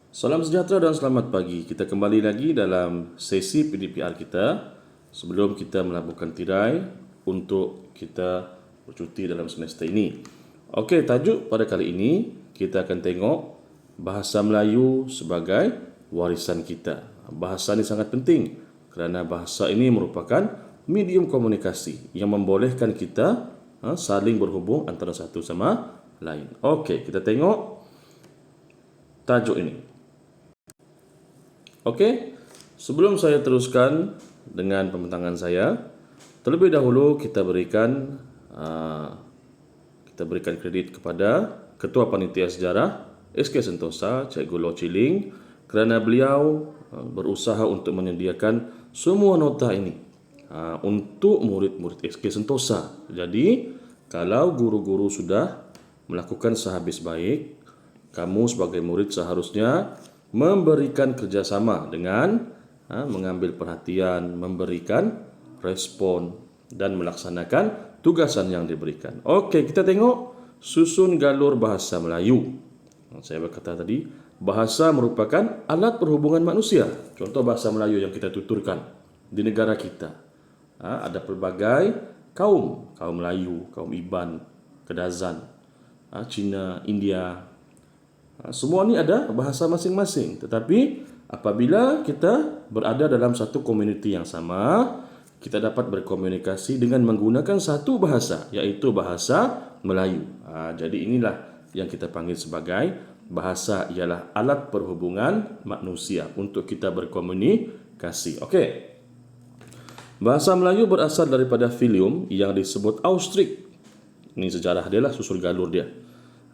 Salam sejahtera dan selamat pagi. Kita kembali lagi dalam sesi PDPR kita sebelum kita melabuhkan tirai untuk kita bercuti dalam semester ini. Okey, tajuk pada kali ini kita akan tengok bahasa Melayu sebagai warisan kita. Bahasa ini sangat penting kerana bahasa ini merupakan medium komunikasi yang membolehkan kita saling berhubung antara satu sama lain. Okey, kita tengok tajuk ini. Okey, sebelum saya teruskan dengan pembentangan saya, terlebih dahulu kita berikan kredit kepada Ketua Panitia Sejarah SK Sentosa, Cikgu Loh Chiling, kerana beliau berusaha untuk menyediakan semua nota ini untuk murid-murid SK Sentosa. Jadi, kalau guru-guru sudah melakukan sehabis baik, kamu sebagai murid seharusnya memberikan kerjasama dengan mengambil perhatian, memberikan respon dan melaksanakan tugasan yang diberikan. Okey, kita tengok susun galur bahasa Melayu. Saya berkata tadi, bahasa merupakan alat perhubungan manusia. Contoh bahasa Melayu yang kita tuturkan di negara kita. Ada pelbagai kaum Melayu, kaum Iban, Kedazan, Cina, India. Semua ni ada bahasa masing-masing. Tetapi apabila kita berada dalam satu komuniti yang sama, kita dapat berkomunikasi dengan menggunakan satu bahasa, iaitu bahasa Melayu. Jadi inilah yang kita panggil sebagai bahasa, ialah alat perhubungan manusia untuk kita berkomunikasi. Okey. Bahasa Melayu berasal daripada filum yang disebut Austrik. Ini sejarah dia lah, susul galur dia.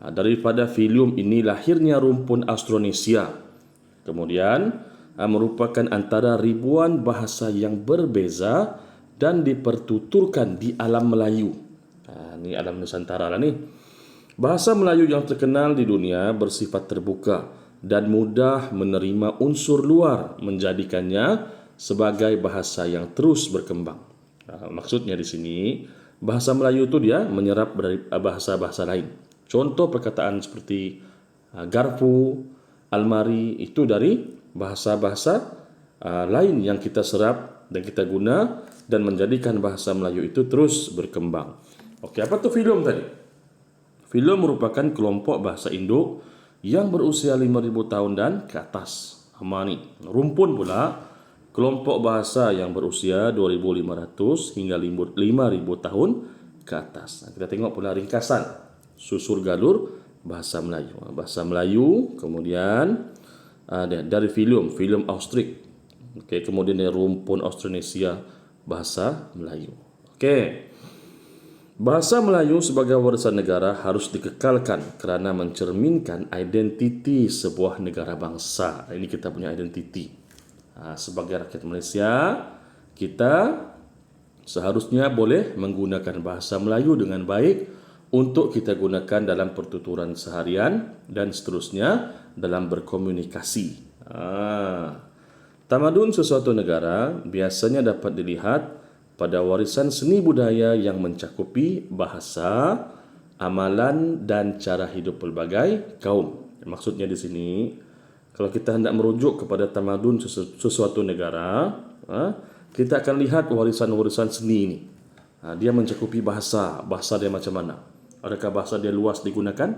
Daripada filum ini lahirnya rumpun Austronesia. Kemudian merupakan antara ribuan bahasa yang berbeza dan dipertuturkan di alam Melayu. Ini alam Nusantara lah ni. Bahasa Melayu yang terkenal di dunia bersifat terbuka dan mudah menerima unsur luar, menjadikannya sebagai bahasa yang terus berkembang. Maksudnya di sini, bahasa Melayu itu dia menyerap dari bahasa-bahasa lain. Contoh perkataan seperti garpu, almari itu dari bahasa-bahasa lain yang kita serap dan kita guna dan menjadikan bahasa Melayu itu terus berkembang. Okey, apa tu filum tadi? Filum merupakan kelompok bahasa induk yang berusia 5,000 tahun dan ke atas. Ni. Rumpun pula kelompok bahasa yang berusia 2,500 hingga 5,000 tahun ke atas. Kita tengok pula ringkasan susur galur bahasa Melayu. Bahasa Melayu, kemudian dari filum Austrik. Okey, kemudian dari rumpun Austronesia, bahasa Melayu. Okey. Bahasa Melayu sebagai warisan negara harus dikekalkan kerana mencerminkan identiti sebuah negara bangsa. Ini kita punya identiti. Sebagai rakyat Malaysia, kita seharusnya boleh menggunakan bahasa Melayu dengan baik untuk kita gunakan dalam pertuturan seharian dan seterusnya dalam berkomunikasi. Tamadun sesuatu negara biasanya dapat dilihat pada warisan seni budaya yang mencakupi bahasa, amalan dan cara hidup pelbagai kaum. Maksudnya di sini, kalau kita hendak merujuk kepada tamadun sesuatu negara, kita akan lihat warisan-warisan seni ini. Dia mencakupi bahasa dia macam mana? Adakah bahasa dia luas digunakan?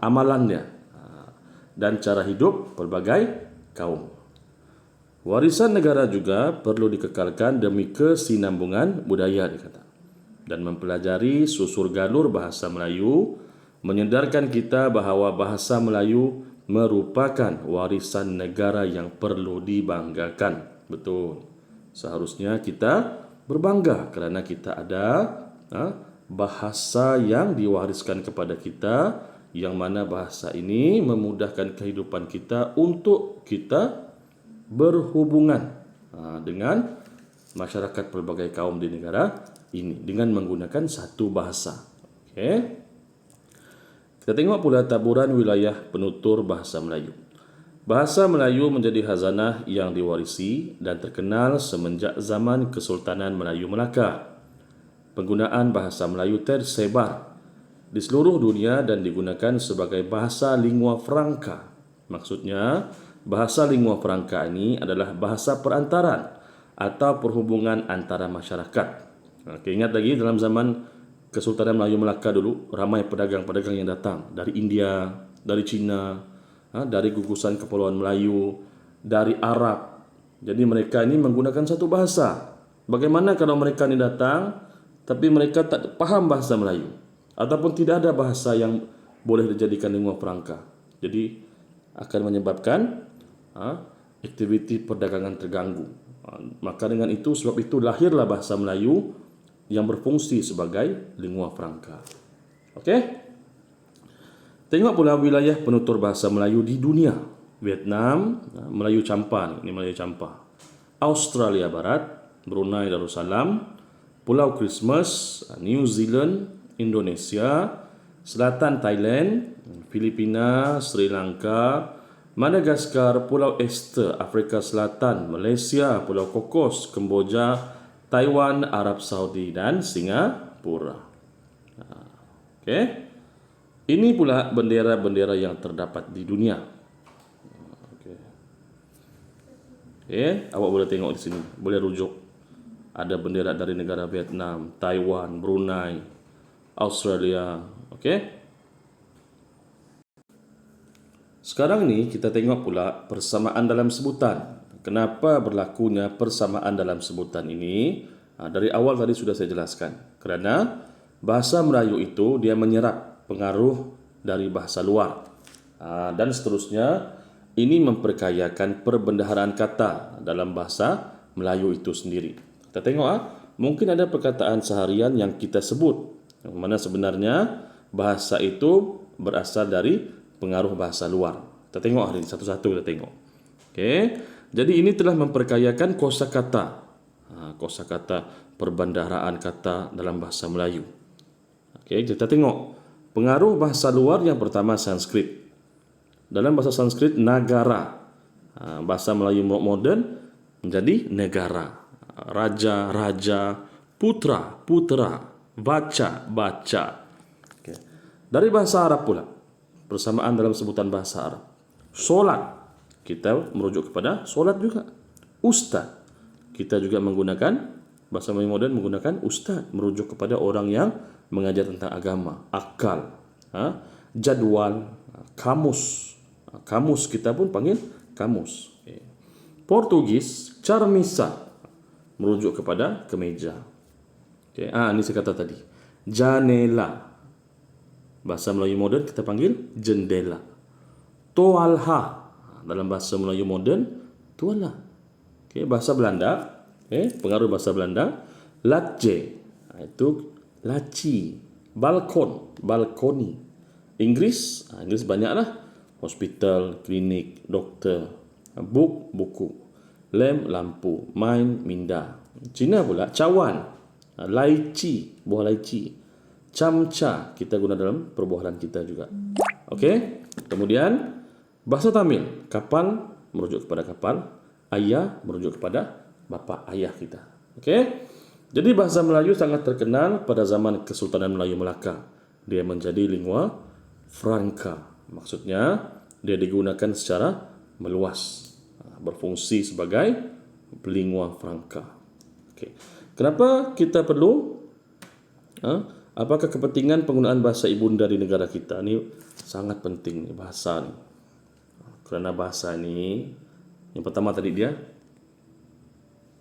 Amalannya dan cara hidup pelbagai kaum. Warisan negara juga perlu dikekalkan demi kesinambungan budaya, dikata. Dan mempelajari susur galur bahasa Melayu menyedarkan kita bahawa bahasa Melayu merupakan warisan negara yang perlu dibanggakan. Betul. Seharusnya kita berbangga kerana kita ada bahasa yang diwariskan kepada kita, yang mana bahasa ini memudahkan kehidupan kita untuk kita berhubungan dengan masyarakat pelbagai kaum di negara ini dengan menggunakan satu bahasa. Okey. Kita tengok pula taburan wilayah penutur bahasa Melayu. Bahasa Melayu menjadi khazanah yang diwarisi dan terkenal semenjak zaman Kesultanan Melayu Melaka. Penggunaan bahasa Melayu tersebar di seluruh dunia dan digunakan sebagai bahasa lingua franca Maksudnya, bahasa lingua franca ini adalah bahasa perantaran atau perhubungan antara masyarakat. Okey, ingat lagi dalam zaman Kesultanan Melayu Melaka dulu, ramai pedagang-pedagang yang datang dari India, dari China, dari gugusan Kepulauan Melayu, dari Arab. Jadi mereka ini menggunakan satu bahasa. Bagaimana kalau mereka ini datang tapi mereka tak paham bahasa Melayu ataupun tidak ada bahasa yang boleh dijadikan lingua franca. Jadi akan menyebabkan aktiviti perdagangan terganggu. Maka dengan itu, sebab itu lahirlah bahasa Melayu yang berfungsi sebagai lingua franca. Okey? Tengok pula wilayah penutur bahasa Melayu di dunia. Vietnam, Melayu Champa, ini Melayu Champa. Australia Barat, Brunei Darussalam, Pulau Christmas, New Zealand, Indonesia, Selatan Thailand, Filipina, Sri Lanka, Madagaskar, Pulau Easter, Afrika Selatan, Malaysia, Pulau Kokos, Kemboja, Taiwan, Arab Saudi dan Singapura. Okey. Ini pula bendera-bendera yang terdapat di dunia. Okey, awak boleh tengok di sini, boleh rujuk. Ada bendera dari negara Vietnam, Taiwan, Brunei, Australia. Okey. Sekarang ni kita tengok pula persamaan dalam sebutan. Kenapa berlakunya persamaan dalam sebutan ini? Dari awal tadi sudah saya jelaskan. Kerana bahasa Melayu itu dia menyerap pengaruh dari bahasa luar. Dan seterusnya, ini memperkayakan perbendaharaan kata dalam bahasa Melayu itu sendiri. Kita tengok, mungkin ada perkataan seharian yang kita sebut, yang mana sebenarnya bahasa itu berasal dari pengaruh bahasa luar. Kita tengok hari ini satu-satu kita tengok. Okey. Jadi ini telah memperkayakan kosakata. Kosakata perbendaharaan kata dalam bahasa Melayu. Okey, kita tengok pengaruh bahasa luar yang pertama Sanskrit. Dalam bahasa Sanskrit negara. Bahasa Melayu moden menjadi negara. Raja, raja, putra, putra, baca, baca. Okay. Dari bahasa Arab pula, persamaan dalam sebutan bahasa Arab. Solat, kita merujuk kepada solat juga. Ustaz, kita juga menggunakan, bahasa Melayu moden menggunakan ustaz, merujuk kepada orang yang mengajar tentang agama. Akal, jadwal, kamus. Kamus kita pun panggil kamus. Okay. Portugis, charmisa, merujuk kepada kemeja. Okay. Ini saya kata tadi. Janela, bahasa Melayu moden kita panggil jendela. Toalha, dalam bahasa Melayu moden tuala. Okay. Bahasa Belanda, pengaruh bahasa Belanda, lace, itu laci. Balkon, balkoni. Inggris, Inggris banyaklah. Hospital, klinik, doktor. Book, buku. Lamp, lampu. Main, minda. Cina pula, cawan. Laici, buah laici. Camca, kita guna dalam perbualan kita juga. Okey. Kemudian, bahasa Tamil. Kapal, merujuk kepada kapal. Ayah, merujuk kepada bapa ayah kita. Okey. Jadi bahasa Melayu sangat terkenal pada zaman Kesultanan Melayu Melaka. Dia menjadi lingua franca. Maksudnya, dia digunakan secara meluas. Berfungsi sebagai lingua franca. Okay. Kenapa kita perlu? Apakah kepentingan penggunaan bahasa ibunda di negara kita? Ini sangat penting, bahasa ini. Kerana bahasa ini, yang pertama tadi dia,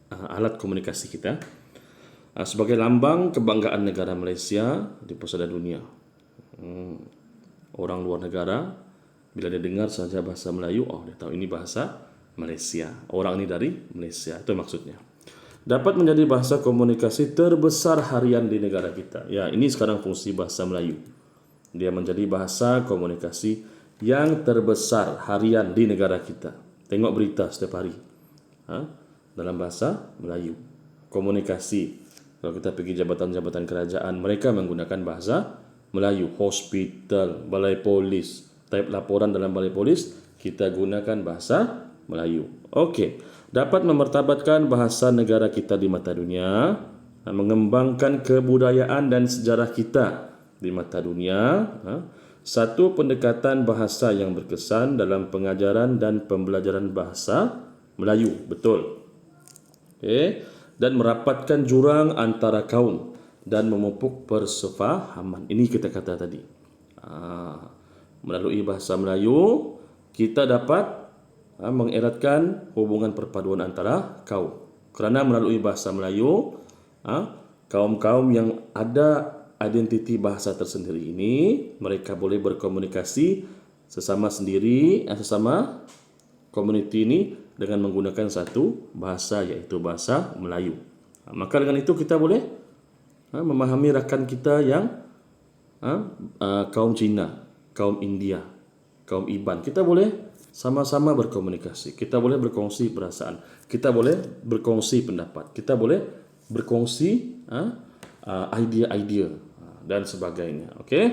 alat komunikasi kita. Sebagai lambang kebanggaan negara Malaysia di pesada dunia. Orang luar negara, bila dia dengar saja bahasa Melayu, dia tahu ini bahasa Malaysia. Orang ini dari Malaysia, itu maksudnya. Dapat menjadi bahasa komunikasi terbesar harian di negara kita. Ya, ini sekarang fungsi bahasa Melayu. Dia menjadi bahasa komunikasi yang terbesar harian di negara kita. Tengok berita setiap hari. Dalam bahasa Melayu. Komunikasi. Kalau kita pergi jabatan-jabatan kerajaan, mereka menggunakan bahasa Melayu. Hospital, balai polis, type laporan dalam balai polis, kita gunakan bahasa Melayu. Okey, dapat memertabatkan bahasa negara kita di mata dunia, mengembangkan kebudayaan dan sejarah kita di mata dunia, satu pendekatan bahasa yang berkesan dalam pengajaran dan pembelajaran bahasa Melayu. Betul. Okey. Dan merapatkan jurang antara kaum dan memupuk persefahaman. Ini kita kata tadi. Melalui bahasa Melayu, kita dapat mengeratkan hubungan perpaduan antara kaum. Kerana melalui bahasa Melayu, kaum-kaum yang ada identiti bahasa tersendiri ini, mereka boleh berkomunikasi sesama sendiri, sesama komuniti ini dengan menggunakan satu bahasa, iaitu bahasa Melayu. Maka dengan itu kita boleh memahami rakan kita yang kaum Cina, kaum India, kaum Iban. Kita boleh sama-sama berkomunikasi. Kita boleh berkongsi perasaan. Kita boleh berkongsi pendapat. Kita boleh berkongsi idea-idea dan sebagainya. Okey.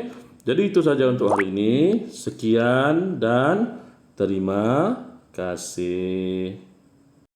Jadi itu saja untuk hari ini. Sekian dan terima kasih.